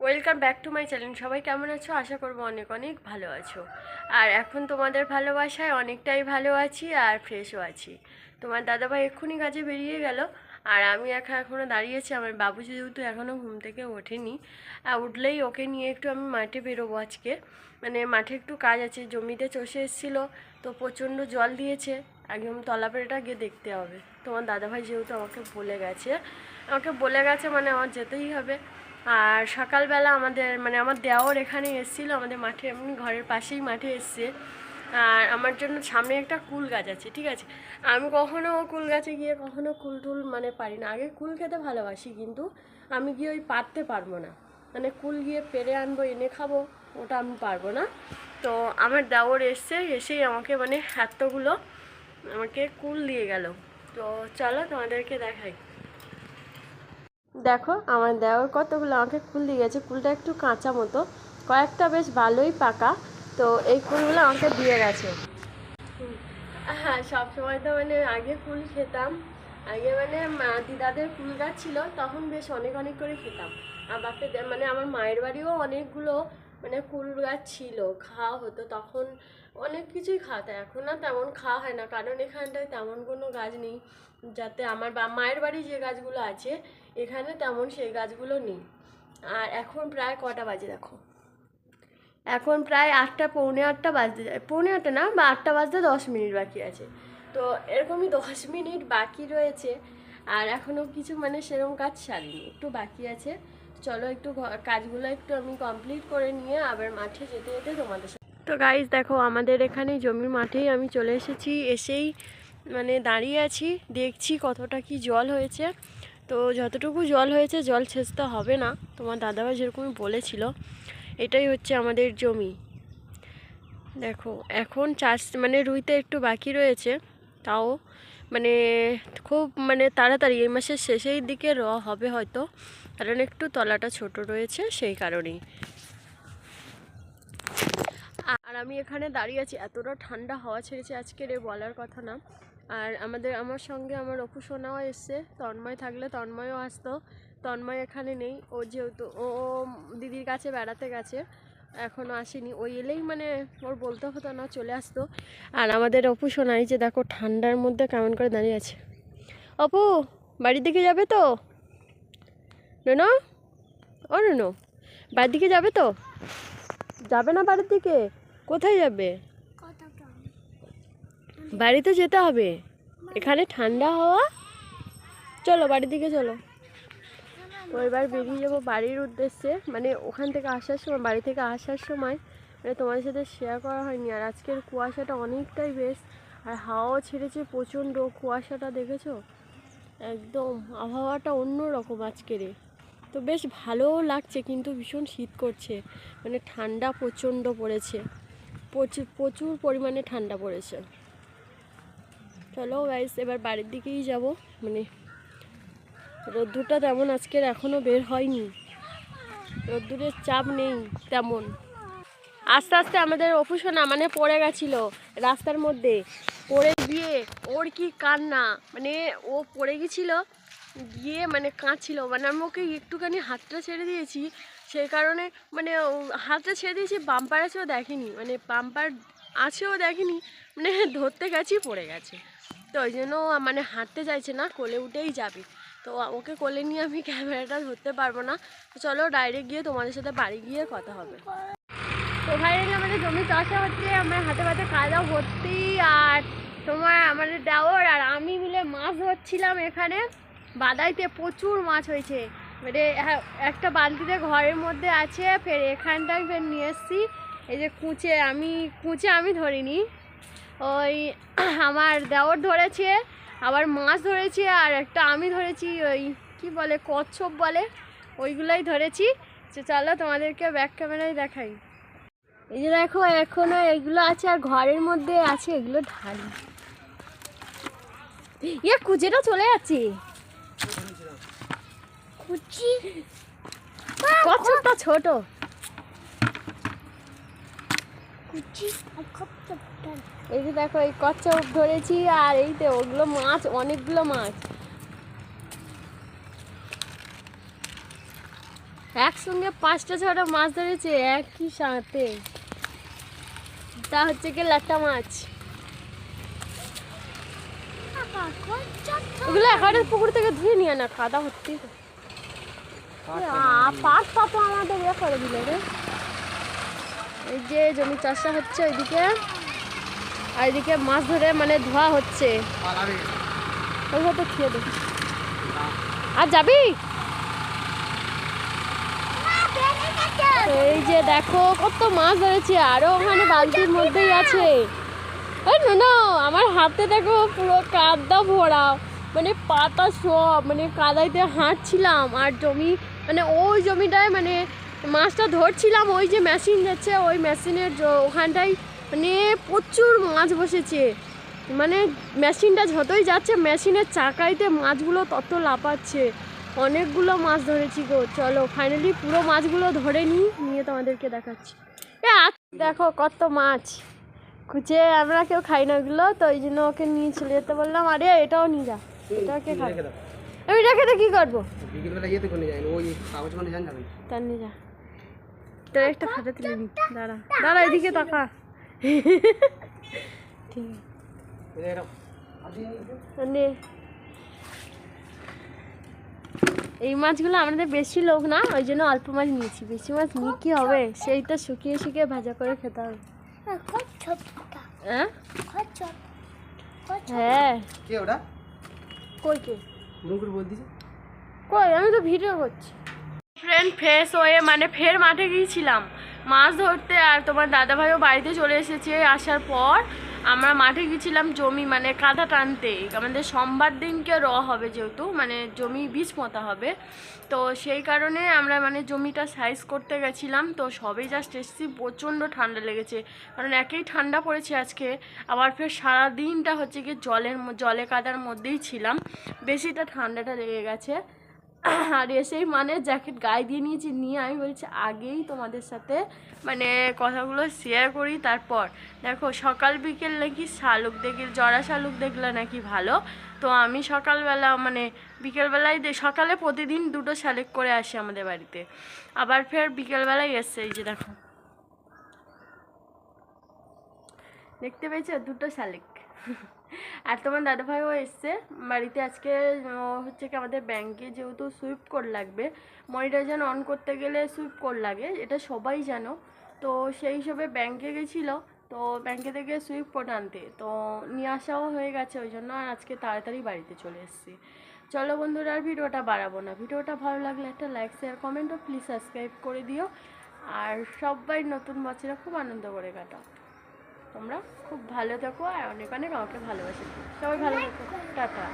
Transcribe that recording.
Welcome back to my channel. সবাই কেমন আছো? আশা করবো অনেক অনেক ভালো আছো। আর এখন তোমাদের ভালোবাসায় অনেকটাই ভালো আছি আর ফ্রেশও আছি। তোমার দাদাভাই এক্ষুনি কাজে বেরিয়ে গেল আর আমি এখনও দাঁড়িয়েছি। আমার বাবু যেহেতু এখনও ঘুম থেকে ওঠেনি, উঠলেই ওকে নিয়ে একটু আমি মাঠে বেরোবো আজকে। মানে মাঠে একটু কাজ আছে, জমিতে চষে এসেছিলো তো প্রচণ্ড জল দিয়েছে, একদম তলাপেটা গিয়ে দেখতে হবে। তোমার দাদাভাই যেহেতু আমাকে বলে গেছে মানে আমার যেতেই হবে। আর সকালবেলা আমার দেওর এখানে এসেছিলো আমাদের মাঠে, এমনি ঘরের পাশেই মাঠে এসছে। আর আমার জন্য সামনে একটা কুল গাছ আছে, ঠিক আছে। আমি কখনো কুল গাছে গিয়ে কখনো কুল টুল পারি না। আগে কুল খেতে ভালোবাসি, কিন্তু আমি গিয়ে ওই পারতে পারবো না। মানে কুল গিয়ে পেরে আনবো, এনে খাবো, ওটা আমি পারবো না। তো আমার দেওর এসেই আমাকে এতগুলো আমাকে কুল দিয়ে গেল। তো চলো তোমাদেরকে দেখাই। দেখো আমার দেওয়ার কতগুলো আমাকে কুল দিয়ে গেছে। কুলটা একটু কাঁচা মতো, কয়েকটা বেশ ভালোই পাকা। তো এই কুলগুলো আমাকে দিয়ে গেছে। হ্যাঁ, সবসময় তো আগে কুল খেতাম। আগে দিদাদের কুল গাছ ছিল, তখন বেশ অনেক অনেক করে খেতাম। আর আমার মায়ের বাড়িও অনেকগুলো কুল গাছ ছিল, খাওয়া হতো তখন। অনেক কিছুই খাওয়া হতো। এখন আর তেমন খাওয়া হয় না, কারণ এখানটায় তেমন কোনো গাছ নেই। যাতে আমার মায়ের বাড়ি যে গাছগুলো আছে এখানে তেমন সেই গাছগুলো নেই। আর এখন প্রায় কটা বাজে দেখো, এখন প্রায় 8টা, পৌনে 8টা বাজতে যায়। পৌনে 8টা না, বা 8টা বাজতে 10 মিনিট বাকি আছে। তো এরকমই 10 মিনিট বাকি রয়েছে। আর এখনও কিছু সেরকম কাজ সারিনি, একটু বাকি আছে। চলো একটু কাজগুলো একটু আমি কমপ্লিট করে নিয়ে আবার মাঠে যেতে যেতে তোমাদের সাথে। তো গাইজ দেখো, আমাদের এখানে জমির মাঠেই আমি চলে এসেছি। এসেই দাঁড়িয়ে আছি, দেখছি কতটা কি জল হয়েছে। তো যতটুকু জল হয়েছে, জল ছেঁচতে হবে না, তোমার দাদাভাই যেরকম বলেছিল। এটাই হচ্ছে আমাদের জমি। দেখো এখন চাষ রুইতে একটু বাকি রয়েছে, তাও খুব তাড়াতাড়ি এই মাসের শেষের দিকে হবে হয়তো, কারণ একটু তলাটা ছোট রয়েছে সেই কারণেই। আর আমি এখানে দাঁড়িয়ে আছি, এতটা ঠান্ডা হাওয়া ছেড়েছে আজকের, বলার কথা না। আর আমার সঙ্গে আমার অপু সোনাও এসছে। তন্ময় থাকলে তন্ময়ও আসতো, তন্ময় এখানে নেই। ও যেহেতু ও দিদির কাছে বেড়াতে গেছে, এখনও আসেনি। ওই এলেই ওর বলতে হতো না, চলে আসতো। আর আমাদের অপু সোনাই যে দেখো ঠান্ডার মধ্যে কেমন করে দাঁড়িয়ে আছে। অপু, বাড়ির দিকে যাবে তো? নো, ও নো, বাড়ির দিকে যাবে তো? যাবে না বাড়ির দিকে? কোথায় যাবে? বাড়িতে যেতে হবে, এখানে ঠান্ডা হাওয়া। চলো বাড়ির দিকে চলো। তো এবার বেরিয়ে যাবো বাড়ির উদ্দেশ্যে। ওখান থেকে আসার সময়, বাড়ি থেকে আসার সময় তোমাদের সাথে শেয়ার করা হয়নি। আর আজকের কুয়াশাটা অনেকটাই বেশ, আর হাওয়াও ছেড়েছে প্রচণ্ড। কুয়াশাটা দেখেছো, একদম আবহাওয়াটা অন্য রকম আজকের। তো বেশ ভালোও লাগছে, কিন্তু ভীষণ শীত করছে। ঠান্ডা প্রচণ্ড পড়েছে, প্রচুর পরিমাণে ঠান্ডা পড়েছে। চলো গাইস, এবার বাড়ির দিকেই যাব। রোদ্দুরটা তেমন আজকের এখনও বের হয়নি, রোদ্দুরের চাপ নেই তেমন। আস্তে আস্তে আমাদের অপু সোনা পড়ে গেছিলো রাস্তার মধ্যে, পড়ে গিয়ে ওর কি কান্না, ও পড়ে গেছিলো গিয়ে কাঁদছিল। আমি ওকে একটুখানি হাতটা ছেড়ে দিয়েছি, সেই কারণে হাতটা ছেড়ে দিয়েছি, বাম্পার আছেও দেখেনি, বাম্পার আছেও দেখেনি, ধরতে গেছি পড়ে গেছে। তো ওই জন্য হাঁটতে চাইছে না, কোলে উঠেই যাবে। তো ওকে কোলে নিয়ে আমি ক্যামেরাটা ধরতে পারবো না। তো চলো ডাইরেক্ট গিয়ে তোমাদের সাথে বাড়ি গিয়ে কথা হবে। তো ফাইনালি আমাদের জমি চাষা হচ্ছে, আমরা হাতে হাতে খাওয়া ভর্তি। আর আমাদের দেওর আর আমি মিলে মাছ ধরছিলাম এখানে বাদাইতে। প্রচুর মাছ হয়েছে, একটা বালতিতে ঘরের মধ্যে আছে, ফের এখানটায় ফের নিয়ে এসছি। এই যে কুঁচে আমি ধরিনি, ওই আমার দেওর ধরেছে, আবার মাছ ধরেছি। আর একটা আমি ধরেছি, ওই কি বলে, কচ্ছপ বলে, ওইগুলোই ধরেছি। চলো তোমাদেরকে ব্যাক ক্যামেরায় দেখাই। এই যে দেখো, এখনো এগুলো আছে, আর ঘরের মধ্যে আছে, এগুলো ঢালি। কুচেটা চলে যাচ্ছে, কচ্ছপটা ছোট। এই যে দেখো, এই কচ্ছপ ধরেছি, আর এই তো ওগুলো মাছ, অনেকগুলো মাছ। একসঙ্গে 5টা 6টা মাছ ধরেছে একই সাথে। তা হচ্ছে কি লাটা মাছ। ওগুলো এখানে পুকুর থেকে ধুয়ে নিয়ে না, কাদা ভর্তি। পাট পাতা আমাদের ইয়ে করে দিলে রে। এই যে জমি চাষটা হচ্ছে ওইদিকে, আর এদিকে মাছ ধরে মানে ধোয়া হচ্ছে। ওইভাবে তো খেয়ে দেব। আর যাবি? এই যে দেখো কত মাছ ধরেছি, আরো ওখানে বালতির মধ্যেই আছে। না আমার হাতে দেখো পুরো কাদা ভরা, মানে পাতা সব, মানে কাদাইতে হাঁটছিলাম। আর জমি মানে ওই জমিটায় মানে মাছটা ধরছিলাম, ওই যে মেশিন যাচ্ছে ওই মেশিনের ওখানটায় মানে প্রচুর মাছ বসেছে। মানে মেশিনটা যতই যাচ্ছে মেশিনের চাকাইতে মাছগুলো তত লাফাচ্ছে। অনেকগুলো মাছ ধরেছি গো। চলো ফাইনালি পুরো মাছগুলো ধরে নিয়ে তোমাদেরকে দেখাচ্ছি। দেখো কত মাছ খুঁজে, আমরা কেউ খাই না ওগুলো, তো ওই জন্য ওকে নিয়ে চলে যেতে বললাম। আরে এটাও নিয়ে যা, এটাকে খাই। আমি রেখে তো কি করবো, তার নিয়ে যা। তোর একটা খাতা তুলে নি, দাঁড়া দাঁড়া এদিকে তাকা। ঠিক আছে, এই মাছগুলো আমাদের বেশি লোক না, ওই জন্য অল্প মাছ নিয়েছি। বেশি মাছ নিয়ে কি হবে, সেই তো শুকিয়ে শুকিয়ে ভাজা করে খেতে হবে। হ্যাঁ কই কে কই, আমি তো ভিডিও করছি। ফ্রেন্ড ফ্রেশ হয়ে মানে ফের মাঠে গিয়েছিলাম মাছ ধরতে। আর তোমার দাদাভাইও বাড়িতে চলে এসেছে। আসার পর আমরা মাঠে গিয়েছিলাম জমি মানে কাদা টানতে। আমাদের সোমবার দিনকে হবে, যেহেতু মানে জমি বীজ পোঁতা হবে, তো সেই কারণে আমরা মানে জমিটা সাইজ করতে গেছিলাম। তো সবেই জাস্ট এসেছি, প্রচণ্ড ঠান্ডা লেগেছে, কারণ একেই ঠান্ডা পড়েছে আজকে। আবার ফের সারাদিনটা হচ্ছে কি জলে কাদার মধ্যেই ছিলাম, বেশিটা ঠান্ডাটা লেগে গেছে। আর এসেই মানে জ্যাকেট গায়ে দিয়ে নিয়েছি, নিয়ে আমি বলছি আগেই তোমাদের সাথে মানে কথাগুলো শেয়ার করি। তারপর দেখো সকাল বিকেল নাকি শালুক জরা শালুক দেখলে নাকি ভালো। তো আমি সকালবেলা মানে বিকেলবেলায় সকালে প্রতিদিন 2টো শালিক করে আসে আমাদের বাড়িতে, আবার ফের বিকেলবেলায় এসছে। এই যে দেখো দেখতে পেয়েছো 2টো শালিক। আর তোমার দাদাভাইও এসছে বাড়িতে আজকে। হচ্ছে কি আমাদের ব্যাংকে যেহেতু সুইপ কোড লাগবে, মনিটাইজেশন অন করতে গেলে সুইপ কোড লাগে, এটা সবাই জানো। তো সেই হিসেবে ব্যাংকে গেছিলো, তো ব্যাংকে থেকে সুইপ কোড আনতে, তো নিয়ে আসাও হয়ে গেছে, ওই জন্য আর আজকে তাড়াতাড়ি বাড়িতে চলে এসেছি। চলো বন্ধুরা আর ভিডিওটা বাড়াবো না। ভিডিওটা ভালো লাগলে একটা লাইক শেয়ার কমেন্ট ও প্লিজ সাবস্ক্রাইব করে দিও। আর সবাই নতুন বছরে খুব আনন্দ করে কাটাও, তোমরা খুব ভালো থাকো আর অনেক অনেক আমাকে ভালোবাসে। সবাই ভালো থাকো, টাটা।